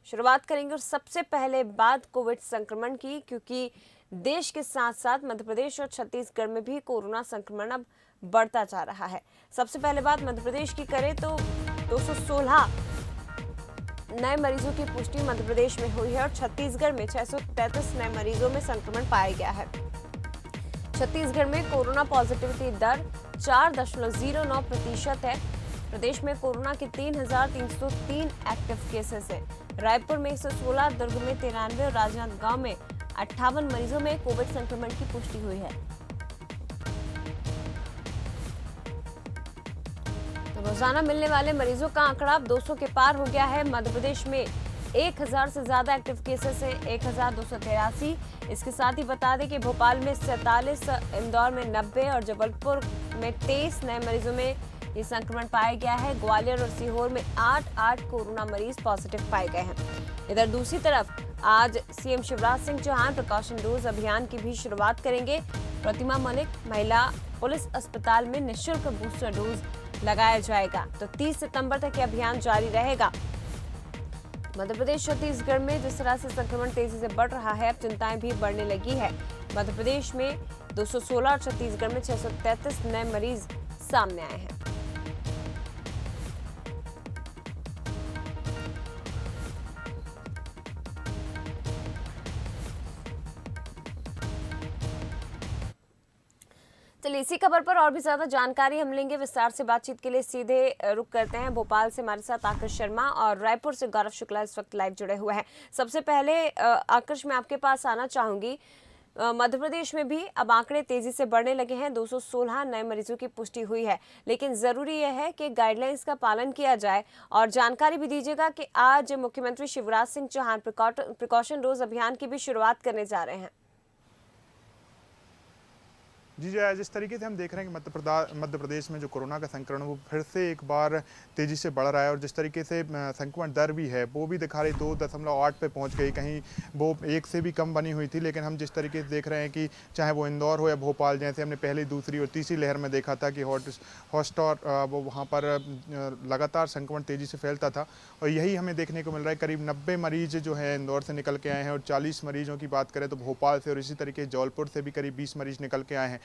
शुरुआत करेंगे और सबसे पहले बात कोविड संक्रमण की, क्योंकि देश के साथ साथ मध्य प्रदेश और छत्तीसगढ़ में भी कोरोना संक्रमण अब बढ़ता जा रहा है। सबसे पहले बात मध्य प्रदेश की करें तो 216 नए मरीजों की पुष्टि मध्य प्रदेश में हुई है और छत्तीसगढ़ में 633 नए मरीजों में संक्रमण पाया गया है। छत्तीसगढ़ में कोरोना पॉजिटिविटी दर 4.09% है। प्रदेश में कोरोना के 3,303 एक्टिव केसेस है। रायपुर में 116, दुर्ग में 93 और राजनांदगांव में 58 मरीजों में कोविड संक्रमण की पुष्टि हुई है। तो रोजाना मिलने वाले मरीजों का आंकड़ा अब 200 के पार हो गया है। मध्य प्रदेश में 1,000 से ज्यादा एक्टिव केसेस हैं, 1,283। इसके साथ ही बता दें कि भोपाल में 47, इंदौर में 90 और जबलपुर में 23 नए मरीजों में ये संक्रमण पाया गया है। ग्वालियर और सीहोर में 8 कोरोना मरीज पॉजिटिव पाए गए हैं। इधर दूसरी तरफ आज CM Shivraj Singh Chouhan precaution dose अभियान की भी शुरुआत करेंगे। प्रतिमा मलिक महिला पुलिस अस्पताल में निःशुल्क बूस्टर डोज लगाया जाएगा। तो 30 सितंबर तक ये अभियान जारी रहेगा। मध्य प्रदेश छत्तीसगढ़ में जिस तरह से संक्रमण तेजी से बढ़ रहा है, अब चिंताएं भी बढ़ने लगी है। मध्य प्रदेश में 216 और छत्तीसगढ़ में 633 नए मरीज सामने आए हैं। चलिए इसी खबर पर और भी ज्यादा जानकारी हम लेंगे विस्तार से। बातचीत के लिए सीधे रुक करते हैं। भोपाल से हमारे साथ आकर्ष शर्मा और रायपुर से गौरव शुक्ला इस वक्त लाइव जुड़े हुए हैं। सबसे पहले आकर्ष, मैं आपके पास आना चाहूंगी। मध्य प्रदेश में भी अब आंकड़े तेजी से बढ़ने लगे हैं। 216 नए मरीजों की पुष्टि हुई है, लेकिन जरूरी यह है कि गाइडलाइंस का पालन किया जाए। और जानकारी भी दीजिएगा कि आज मुख्यमंत्री शिवराज सिंह चौहान प्रिकॉशन डोज अभियान की भी शुरुआत करने जा रहे हैं। जी जय, जिस तरीके से हम देख रहे हैं कि मध्य प्रदेश में जो कोरोना का संक्रमण वो फिर से एक बार तेजी से बढ़ रहा है और जिस तरीके से संक्रमण दर भी है वो भी दिखा रही 2.8 पे पहुंच गई। कहीं वो 1 से भी कम बनी हुई थी, लेकिन हम जिस तरीके से देख रहे हैं कि चाहे वो इंदौर हो या भोपाल, जैसे हमने पहले, दूसरी और तीसरी लहर में देखा था कि हॉटस्पॉट वो वहाँ पर लगातार संक्रमण तेजी से फैलता था। और यही हमें देखने को मिल रहा है। करीब 90 मरीज जो है इंदौर से निकल के आए हैं और 40 मरीजों की बात करें तो भोपाल से, और इसी तरीके जौलपुर से भी करीब 20 मरीज निकल के आए हैं।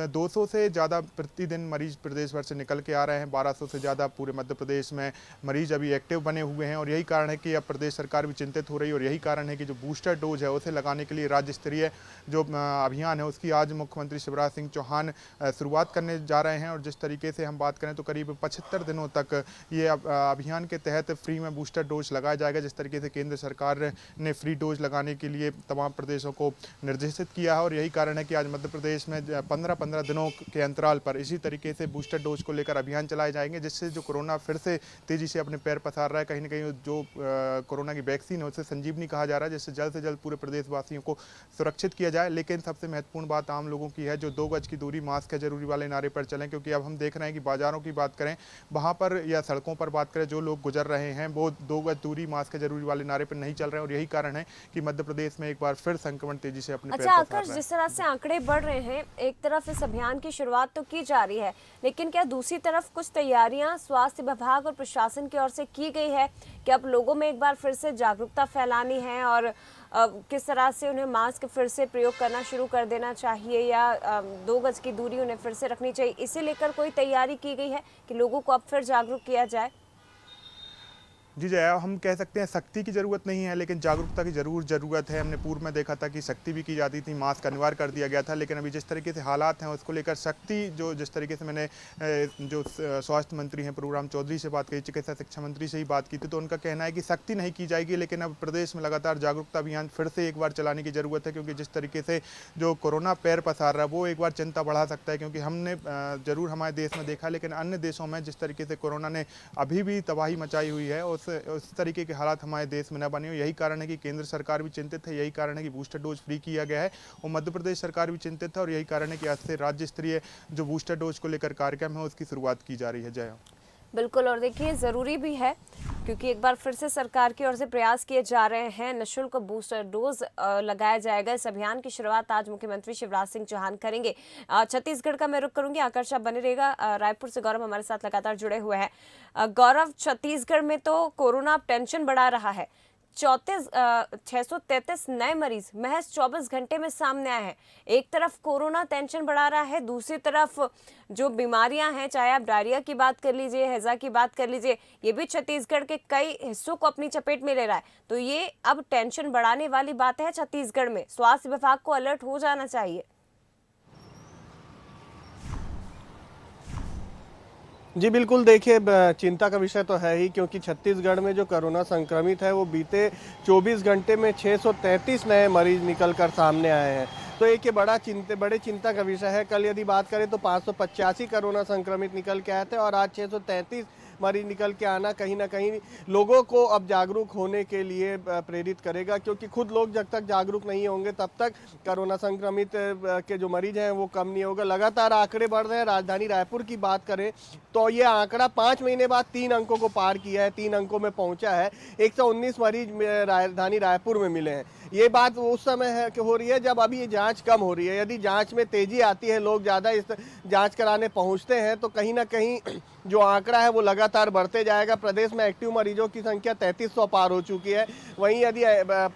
200 से ज़्यादा प्रतिदिन मरीज प्रदेश भर से निकल के आ रहे हैं। 1200 से ज़्यादा पूरे मध्य प्रदेश में मरीज अभी एक्टिव बने हुए हैं और यही कारण है कि अब प्रदेश सरकार भी चिंतित हो रही है। और यही कारण है कि जो बूस्टर डोज है उसे लगाने के लिए राज्य स्तरीय जो अभियान है उसकी आज मुख्यमंत्री शिवराज सिंह चौहान शुरुआत करने जा रहे हैं। और जिस तरीके से हम बात करें तो करीब 75 दिनों तक ये अभियान के तहत फ्री में बूस्टर डोज लगाया जाएगा। जिस तरीके से केंद्र सरकार ने फ्री डोज लगाने के लिए तमाम प्रदेशों को निर्देशित किया है और यही कारण है कि आज मध्य प्रदेश में 15 दिनों के अंतराल पर इसी तरीके से बूस्टर डोज को लेकर अभियान चलाए जाएंगे, जिससे जो कोरोना फिर से तेजी से अपने पैर पसार रहा है, कहीं ना कहीं जो कोरोना की वैक्सीन है उसे संजीवनी कहा जा रहा है, जिससे जल्द से जल्द पूरे प्रदेशवासियों को सुरक्षित किया जाए। लेकिन सबसे महत्वपूर्ण बात आम लोगों की है, जो 2 गज की दूरी, मास्क है जरूरी वाले नारे पर चलें। क्योंकि अब हम देख रहे हैं कि बाजारों की बात करें, वहाँ पर या सड़कों पर बात करें, जो लोग गुजर रहे हैं वो 2 गज दूरी, मास्क है जरूरी वाले नारे पर नहीं चल रहे हैं। और यही कारण है कि मध्य प्रदेश में एक बार फिर संक्रमण तेजी से अपने पैर पसार रहा है। जिस तरह से आंकड़े बढ़ रहे हैं, एक तरफ इस अभियान की शुरुआत तो की जा रही है, लेकिन क्या दूसरी तरफ कुछ तैयारियां स्वास्थ्य विभाग और प्रशासन की ओर से की गई है कि अब लोगों में एक बार फिर से जागरूकता फैलानी है और किस तरह से उन्हें मास्क फिर से प्रयोग करना शुरू कर देना चाहिए या 2 गज की दूरी उन्हें फिर से रखनी चाहिए, इसे लेकर कोई तैयारी की गई है कि लोगों को अब फिर जागरूक किया जाए? जी जय, हम कह सकते हैं सख्ती की ज़रूरत नहीं है, लेकिन जागरूकता की ज़रूरत है। हमने पूर्व में देखा था कि सख्ती भी की जाती थी, मास्क अनिवार्य कर दिया गया था, लेकिन अभी जिस तरीके से हालात हैं उसको लेकर सख्ती, जो जिस तरीके से मैंने जो स्वास्थ्य मंत्री हैं प्रभुराम चौधरी से बात की, चिकित्सा शिक्षा मंत्री से ही बात की थी, तो उनका कहना है कि सख्ती नहीं की जाएगी, लेकिन अब प्रदेश में लगातार जागरूकता अभियान फिर से एक बार चलाने की ज़रूरत है। क्योंकि जिस तरीके से जो कोरोना पैर पसार रहा है वो एक बार चिंता बढ़ा सकता है। क्योंकि हमने ज़रूर हमारे देश में देखा, लेकिन अन्य देशों में जिस तरीके से कोरोना ने अभी भी तबाही मचाई हुई है, उस तरीके के हालात हमारे देश में न बने हो। यही कारण है कि केंद्र सरकार भी चिंतित है, यही कारण है कि बूस्टर डोज फ्री किया गया है और मध्य प्रदेश सरकार भी चिंतित है। और यही कारण है कि आज से राज्य स्तरीय जो बूस्टर डोज को लेकर कार्यक्रम है उसकी शुरुआत की जा रही है। जय बिल्कुल, और देखिए ज़रूरी भी है क्योंकि एक बार फिर से सरकार की ओर से प्रयास किए जा रहे हैं। निःशुल्क बूस्टर डोज लगाया जाएगा। इस अभियान की शुरुआत आज मुख्यमंत्री शिवराज सिंह चौहान करेंगे। छत्तीसगढ़ का मैं रुख करूंगी, आकर्ष आप बने रहेगा। रायपुर से गौरव हमारे साथ लगातार जुड़े हुए हैं। गौरव, छत्तीसगढ़ में तो कोरोना टेंशन बढ़ा रहा है। 633 नए मरीज महज 24 घंटे में सामने आए हैं। एक तरफ कोरोना टेंशन बढ़ा रहा है, दूसरी तरफ जो बीमारियां हैं, चाहे आप डायरिया की बात कर लीजिए, हैजा की बात कर लीजिए, ये भी छत्तीसगढ़ के कई हिस्सों को अपनी चपेट में ले रहा है। तो ये अब टेंशन बढ़ाने वाली बात है छत्तीसगढ़ में। स्वास्थ्य विभाग को अलर्ट हो जाना चाहिए। जी बिल्कुल, देखिए चिंता का विषय तो है ही, क्योंकि छत्तीसगढ़ में जो कोरोना संक्रमित है वो बीते 24 घंटे में 633 नए मरीज निकल कर सामने आए हैं। तो एक ये बड़े चिंता का विषय है। कल यदि बात करें तो 585 कोरोना संक्रमित निकल के आए थे और आज 633 मरीज निकल के आना कहीं ना कहीं लोगों को अब जागरूक होने के लिए प्रेरित करेगा, क्योंकि खुद लोग जब तक जागरूक नहीं होंगे तब तक कोरोना संक्रमित के जो मरीज हैं वो कम नहीं होगा। लगातार आंकड़े बढ़ रहे हैं। राजधानी रायपुर की बात करें तो ये आंकड़ा 5 महीने बाद 3 अंकों को पार किया है, 3 अंकों में पहुंचा है। 119 मरीज राजधानी रायपुर में मिले हैं। ये बात उस समय है कि हो रही है जब अभी ये जांच कम हो रही है। यदि जांच में तेजी आती है, लोग ज़्यादा इस जांच कराने पहुंचते हैं, तो कहीं ना कहीं जो आंकड़ा है वो लगातार बढ़ते जाएगा। प्रदेश में एक्टिव मरीजों की संख्या 3300 पार हो चुकी है। वहीं यदि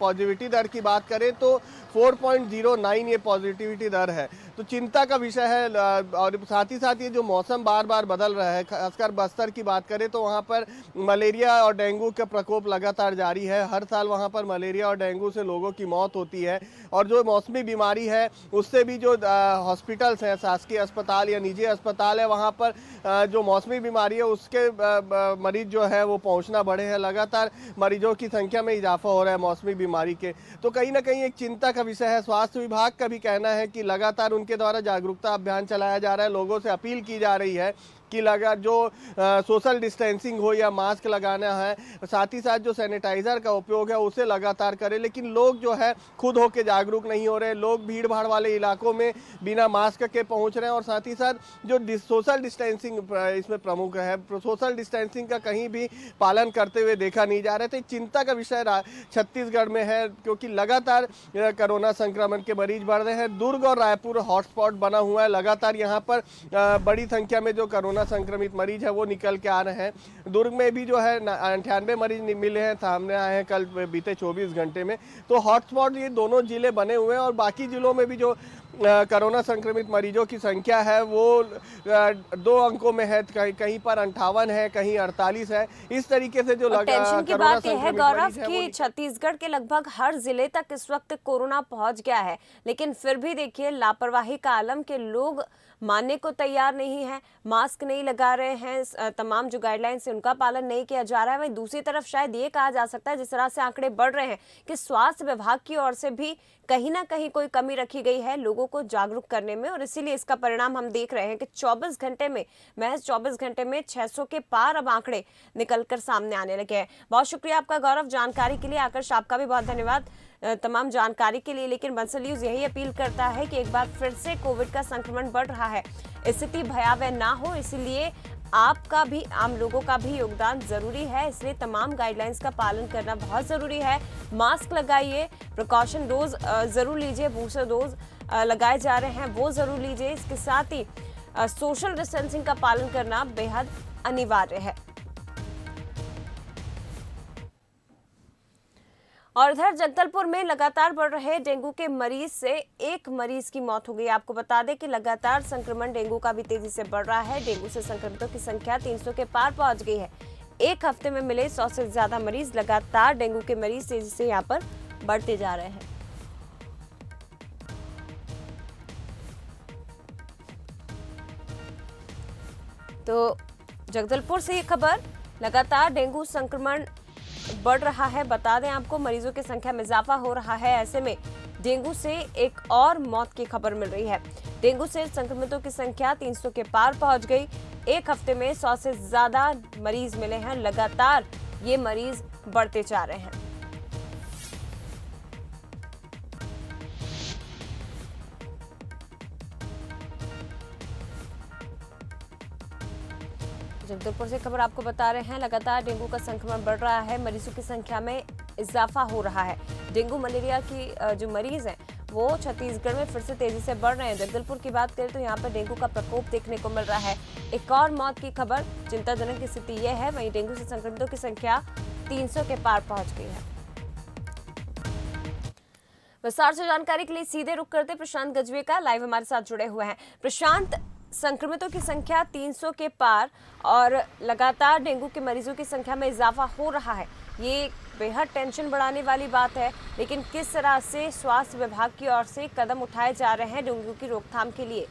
पॉजिटिविटी दर की बात करें तो 4.09 ये पॉजिटिविटी दर है। तो चिंता का विषय है। और साथ ही साथ ये जो मौसम बार बार बदल रहा है, खासकर बस्तर की बात करें तो वहाँ पर मलेरिया और डेंगू का प्रकोप लगातार जारी है। हर साल वहाँ पर मलेरिया और डेंगू से लोगों की मौत होती है। और जो मौसमी बीमारी है उससे भी जो हॉस्पिटल्स हैं, शासकीय अस्पताल या निजी अस्पताल है, वहाँ पर जो मौसमी बीमारी है उसके मरीज जो है वो पहुँचना बढ़े हैं। लगातार मरीजों की संख्या में इजाफा हो रहा है मौसमी बीमारी के। तो कहीं ना कहीं एक चिंता का विषय है। स्वास्थ्य विभाग का भी कहना है कि लगातार उनके द्वारा जागरूकता अभियान चलाया जा रहा है। लोगों से अपील की जा रही है कि जो सोशल डिस्टेंसिंग हो या मास्क लगाना है, साथ ही साथ जो सैनिटाइज़र का उपयोग है उसे लगातार करें। लेकिन लोग जो है खुद होकर जागरूक नहीं हो रहे। लोग भीड़ भाड़ वाले इलाकों में बिना मास्क के पहुंच रहे हैं। और साथ ही साथ जो सोशल डिस्टेंसिंग इसमें प्रमुख है, सोशल डिस्टेंसिंग का कहीं भी पालन करते हुए देखा नहीं जा रहा है। तो चिंता का विषय छत्तीसगढ़ में है, क्योंकि लगातार कोरोना संक्रमण के मरीज बढ़ रहे हैं। दुर्ग और रायपुर हॉटस्पॉट बना हुआ है। लगातार यहाँ पर बड़ी संख्या में जो कोरोना संक्रमित मरीज है वो निकल के आ रहे हैं। दुर्ग में भी जो है 98 मरीज मिले हैं, सामने आए हैं कल बीते 24 घंटे में। तो हॉटस्पॉट ये दोनों जिले बने हुए हैं। और बाकी जिलों में भी जो कोरोना संक्रमित मरीजों की संख्या है वो 2 अंकों में है, कहीं पर 58 है, कहीं 48 है। इस तरीके से जो टेंशन की बात यह है गौरव कि छत्तीसगढ़ के लगभग हर जिले तक इस वक्त कोरोना पहुंच गया है, लेकिन फिर भी देखिए लापरवाही का आलम के लोग मानने को तैयार नहीं है, मास्क नहीं लगा रहे हैं, तमाम जो गाइडलाइंस है उनका पालन नहीं किया जा रहा है। वहीं दूसरी तरफ शायद ये कहा जा सकता है, जिस तरह से आंकड़े बढ़ रहे हैं, कि स्वास्थ्य विभाग की ओर से भी कहीं ना कहीं कोई कमी रखी गई है लोगों को जागरूक करने में, और इसीलिए इसका परिणाम हम देख रहे हैं कि 24 घंटे में, महज 24 घंटे में 600 के पार अब आंकड़े निकलकर सामने आने लगे हैं। बहुत शुक्रिया आपका गौरव जानकारी के लिए। आकर्ष आपका भी बहुत धन्यवाद तमाम जानकारी के लिए। लेकिन बंसल न्यूज यही अपील करता है कि एक बार फिर से कोविड का संक्रमण बढ़ रहा है, स्थिति भयावह ना हो, इसलिए आपका भी, आम लोगों का भी योगदान जरूरी है। इसलिए तमाम गाइडलाइंस का पालन करना बहुत जरूरी है। मास्क लगाइए, प्रिकॉशन डोज जरूर लीजिए, बूस्टर डोज लगाए जा रहे हैं वो जरूर लीजिए। इसके साथ ही सोशल डिस्टेंसिंग का पालन करना बेहद अनिवार्य है। और इधर जगदलपुर में लगातार बढ़ रहे डेंगू के मरीज से एक मरीज की मौत हो गई। आपको बता दें कि लगातार संक्रमण डेंगू का भी तेजी से बढ़ रहा है। डेंगू से संक्रमितों की संख्या 300 के पार पहुंच गई है। एक हफ्ते में मिले 100 से ज्यादा मरीज। लगातार डेंगू के मरीज तेजी से यहाँ पर बढ़ते जा रहे हैं। तो जगदलपुर से ये खबर, लगातार डेंगू संक्रमण बढ़ रहा है। बता दें आपको, मरीजों की संख्या में इजाफा हो रहा है। ऐसे में डेंगू से एक और मौत की खबर मिल रही है। डेंगू से संक्रमितों की संख्या 300 के पार पहुंच गई। एक हफ्ते में 100 से ज्यादा मरीज मिले हैं। लगातार ये मरीज बढ़ते जा रहे हैं। जगदलपुर से खबर आपको बता रहे हैं, लगातार डेंगू का संक्रमण बढ़ रहा है। मरीजों की संख्या में इजाफा हो रहा है। डेंगू मलेरिया की जो मरीज हैं वो छत्तीसगढ़ में फिर से तेजी से बढ़ रहे हैं। जगदलपुर की बात करें तो यहाँ पर डेंगू का प्रकोप देखने को मिल रहा है। एक और मौत की खबर, चिंताजनक स्थिति यह है। वहीं डेंगू से संक्रमितों की संख्या 300 के पार पहुंच गई है। विस्तार से जानकारी के लिए सीधे रुख करते प्रशांत गजबे का, लाइव हमारे साथ जुड़े हुए हैं। प्रशांत, संक्रमितों की संख्या 300 के पार और लगातार डेंगू के मरीजों की संख्या में इजाफा हो रहा है। ये बेहद टेंशन बढ़ाने वाली बात है, लेकिन किस तरह से स्वास्थ्य विभाग की ओर से कदम उठाए जा रहे हैं डेंगू की रोकथाम के लिए?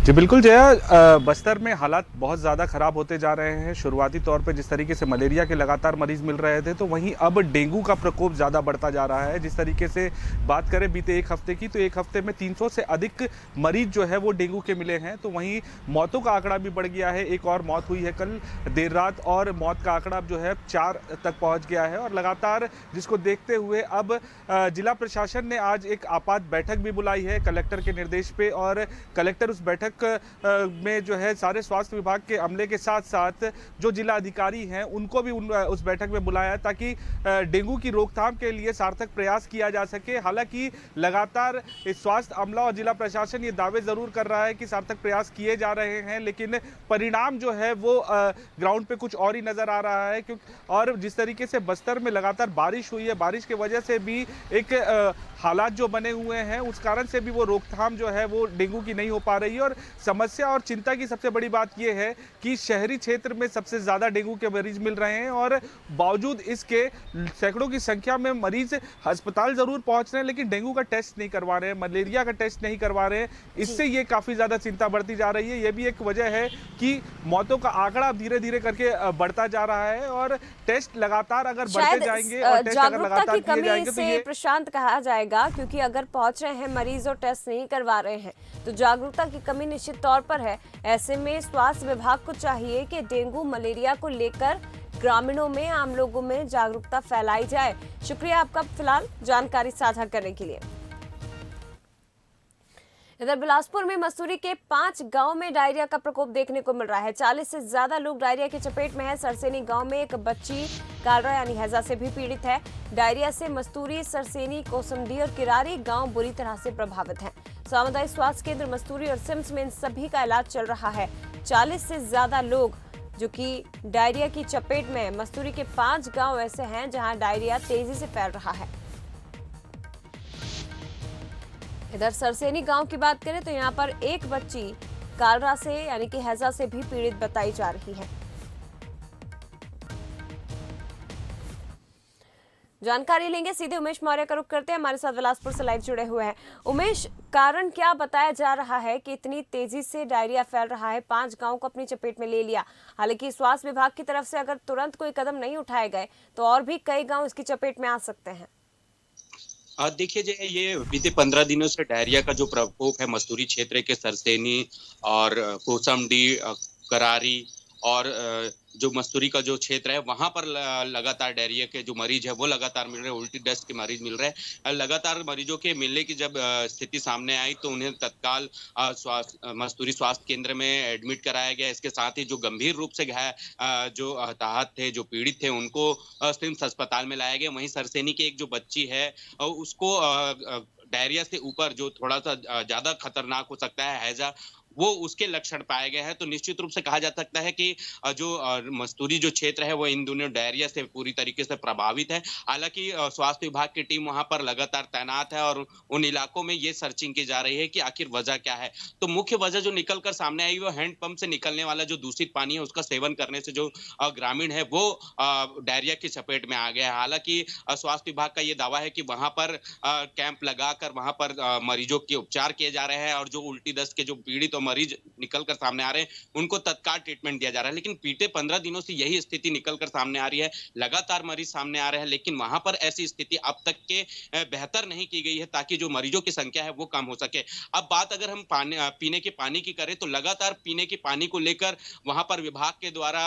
जी बिल्कुल जया, बस्तर में हालात बहुत ज़्यादा ख़राब होते जा रहे हैं। शुरुआती तौर पे जिस तरीके से मलेरिया के लगातार मरीज़ मिल रहे थे, तो वहीं अब डेंगू का प्रकोप ज़्यादा बढ़ता जा रहा है। जिस तरीके से बात करें बीते एक हफ्ते की, तो एक हफ्ते में 300 से अधिक मरीज़ जो है वो डेंगू के मिले हैं। तो वहीं मौतों का आंकड़ा भी बढ़ गया है। एक और मौत हुई है कल देर रात और मौत का आंकड़ा जो है 4 तक पहुँच गया है। और लगातार जिसको देखते हुए अब जिला प्रशासन ने आज एक आपात बैठक भी बुलाई है कलेक्टर के निर्देश पे, और कलेक्टर उस बैठक में जो है सारे स्वास्थ्य विभाग के अमले के साथ साथ जो जिला अधिकारी हैं उनको भी उस बैठक में बुलाया, ताकि डेंगू की रोकथाम के लिए सार्थक प्रयास किया जा सके। हालांकि लगातार स्वास्थ्य अमला और जिला प्रशासन ये दावे जरूर कर रहा है कि सार्थक प्रयास किए जा रहे हैं, लेकिन परिणाम जो है वो ग्राउंड पे कुछ और ही नजर आ रहा है। क्योंकि और जिस तरीके से बस्तर में लगातार बारिश हुई है, बारिश की वजह से भी एक हालात जो बने हुए हैं, उस कारण से भी वो रोकथाम जो है वो डेंगू की नहीं हो पा रही है। और समस्या और चिंता की सबसे बड़ी बात यह है कि शहरी क्षेत्र में सबसे ज्यादा डेंगू के मरीज मिल रहे हैं, और बावजूद इसके सैकड़ों की संख्या में मरीज अस्पताल जरूर पहुंच रहे हैं, लेकिन डेंगू का टेस्ट नहीं करवा रहे हैं, मलेरिया का टेस्ट नहीं करवा रहे हैं। इससे ये काफी ज्यादा चिंता बढ़ती जा रही है। ये भी एक वजह है कि मौतों का आंकड़ा धीरे धीरे करके बढ़ता जा रहा है, और टेस्ट लगातार अगर बढ़ते जाएंगे और टेस्ट अगर लगातार किए जाएंगे तो ये प्रशांत कहा जाएगा, क्योंकि अगर पहुंच रहे हैं मरीज और टेस्ट नहीं करवा रहे हैं तो जागरूकता की कमी निश्चित तौर पर है। ऐसे में स्वास्थ्य विभाग को चाहिए कि डेंगू मलेरिया को लेकर ग्रामीणों में, आम लोगों में जागरूकता फैलाई जाए। शुक्रिया आपका फिलहाल जानकारी साझा करने के लिए। इधर बिलासपुर में मसूरी के 5 गांव में डायरिया का प्रकोप देखने को मिल रहा है। 40 से ज्यादा लोग डायरिया की चपेट में हैं। सरसेनी गांव में एक बच्ची कालरा यानी हैजा से भी पीड़ित है। डायरिया से मस्तूरी, सरसेनी, कोसमडी और किरारी गांव बुरी तरह से प्रभावित हैं। सामुदायिक स्वास्थ्य केंद्र मस्तूरी और सिम्स में इन सभी का इलाज चल रहा है। 40 से ज्यादा लोग जो कि डायरिया की चपेट में है। मस्तूरी के 5 गांव ऐसे हैं जहां डायरिया तेजी से फैल रहा है। इधर सरसेनी गांव की बात करें तो यहां पर एक बच्ची कालरा से यानी कि हैजा से भी पीड़ित बताई जा रही है। जानकारी लेंगे, सीधे उमेश मौर्य का रुख करते हैं, हमारे साथ बिलासपुर से लाइव जुड़े हुए हैं। उमेश, कारण क्या बताया जा रहा है कि इतनी तेजी से डायरिया फैल रहा है? 5 गांव को अपनी चपेट में ले लिया। हालांकि स्वास्थ्य विभाग की तरफ से अगर तुरंत कोई कदम नहीं उठाए गए तो और भी कई गांव इसकी चपेट में आ सकते हैं। देखिए जी, ये बीते 15 दिनों से डायरिया का जो प्रकोप है मस्तूरी क्षेत्र के सरसेनी और कोसमडी, करारी और जो मस्तूरी का जो क्षेत्र है वहां पर लगातार डायरिया के जो मरीज है वो लगातार मिल रहे हैं। उल्टी दस्त के मरीज मिल रहे हैं। लगातार मरीजों के मिलने की जब स्थिति सामने आई तो उन्हें तत्काल मस्तूरी स्वास्थ्य केंद्र में एडमिट कराया गया। इसके साथ ही जो गंभीर रूप से जो हताहत थे, जो पीड़ित थे, उनको सिम्स अस्पताल में लाया गया। वहीं सरसेनी की एक जो बच्ची है उसको डायरिया से ऊपर जो थोड़ा सा ज्यादा खतरनाक हो सकता है हैजा, वो उसके लक्षण पाए गए हैं। तो निश्चित रूप से कहा जा सकता है कि जो मस्तूरी जो क्षेत्र है वो इन दोनों डायरिया से पूरी तरीके से प्रभावित है। हालांकि स्वास्थ्य विभाग की टीम वहां पर लगातार तैनात है और उन इलाकों में ये सर्चिंग की जा रही है कि आखिर वजह क्या है। तो मुख्य वजह जो निकल कर सामने आई वो हैंडपंप से निकलने वाला जो दूषित पानी है उसका सेवन करने से जो ग्रामीण है वो डायरिया की चपेट में आ गया है। हालांकि स्वास्थ्य विभाग का ये दावा है कि वहां पर कैंप लगाकर वहां पर मरीजों के उपचार किए जा रहे हैं और जो उल्टी दस्त के जो पीड़ित मरीज निकल कर सामने आ रहे हैं उनको तत्काल ट्रीटमेंट दिया जा रहा है। लेकिन बीते 15 दिनों से यही स्थिति निकल कर सामने आ रही है। लगातार मरीज सामने आ रहे हैं, लेकिन वहां पर ऐसी स्थिति अब तक के बेहतर नहीं की गई है ताकि जो मरीजों की संख्या है वो कम हो सके। अब बात अगर हम पीने के पानी की करें तो लगातार पीने के पानी को लेकर वहां पर विभाग के द्वारा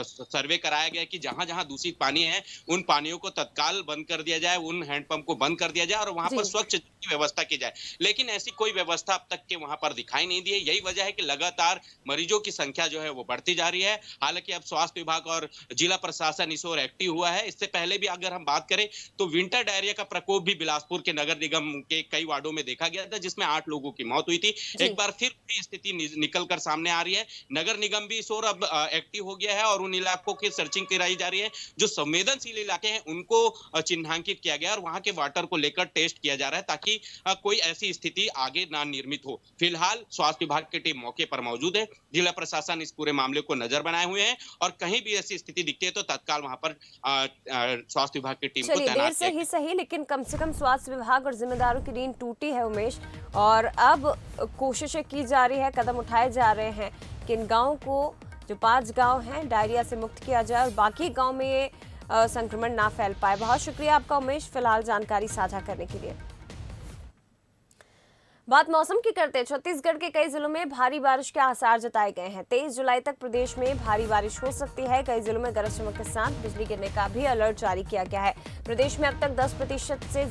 सर्वे कराया गया कि जहां जहां दूषित पानी है उन पानियों को तत्काल बंद कर दिया जाए, उन हैंडपंप को बंद कर दिया जाए और वहां पर स्वच्छ की व्यवस्था की जाए। लेकिन ऐसी कोई व्यवस्था तक के वहां पर दिखाई नहीं दिए। यही वजह है कि लगातार मरीजों की संख्या जो है वो बढ़ती जा रही है। हालांकि अब स्वास्थ्य विभाग और जिला प्रशासन इस ओर एक्टिव हुआ है। इससे पहले भी अगर हम बात करें तो विंटर डायरिया का प्रकोप भी बिलासपुर के नगर निगम के कई वार्डों में देखा गया था, जिसमें 8 लोगों की मौत हुई थी। एक बार फिर वही स्थिति निकल कर सामने आ रही है। नगर निगम भी इस ओर अब एक्टिव हो गया है और उन इलाकों की सर्चिंग कराई जा रही है। जो संवेदनशील इलाके हैं उनको चिन्हांकित किया गया और वहां के वाटर को लेकर टेस्ट किया जा रहा है ताकि कोई ऐसी स्थिति आगे ना निर्मित हो। फिलहाल स्वास्थ्य विभाग की टीम मौके पर मौजूद है। जिला प्रशासन इस पूरे मामले को नजर बनाए हुए हैं और कहीं भी ऐसी स्थिति दिखती है तो तत्काल वहां पर स्वास्थ्य विभाग की टीम को चलिए, देर तैनात से ही सही, लेकिन कम से कम स्वास्थ्य विभाग और जिम्मेदारों की नींद टूटी है उमेश, और अब कोशिशें की जा रही है, कदम उठाए जा रहे हैं कि इन गाँव को, जो 5 गांव हैं, डायरिया से मुक्त किया जाए और बाकी गांव में ये संक्रमण ना फैल पाए। बहुत शुक्रिया आपका उमेश, फिलहाल जानकारी साझा करने के लिए। बात मौसम की करते हैं। छत्तीसगढ़ के कई जिलों में भारी बारिश के आसार जताए गए हैं। 23 जुलाई तक प्रदेश में भारी बारिश हो सकती है। कई जिलों में गरज चमक के साथ बिजली गिरने का भी अलर्ट जारी किया गया है। प्रदेश में अब तक 10% से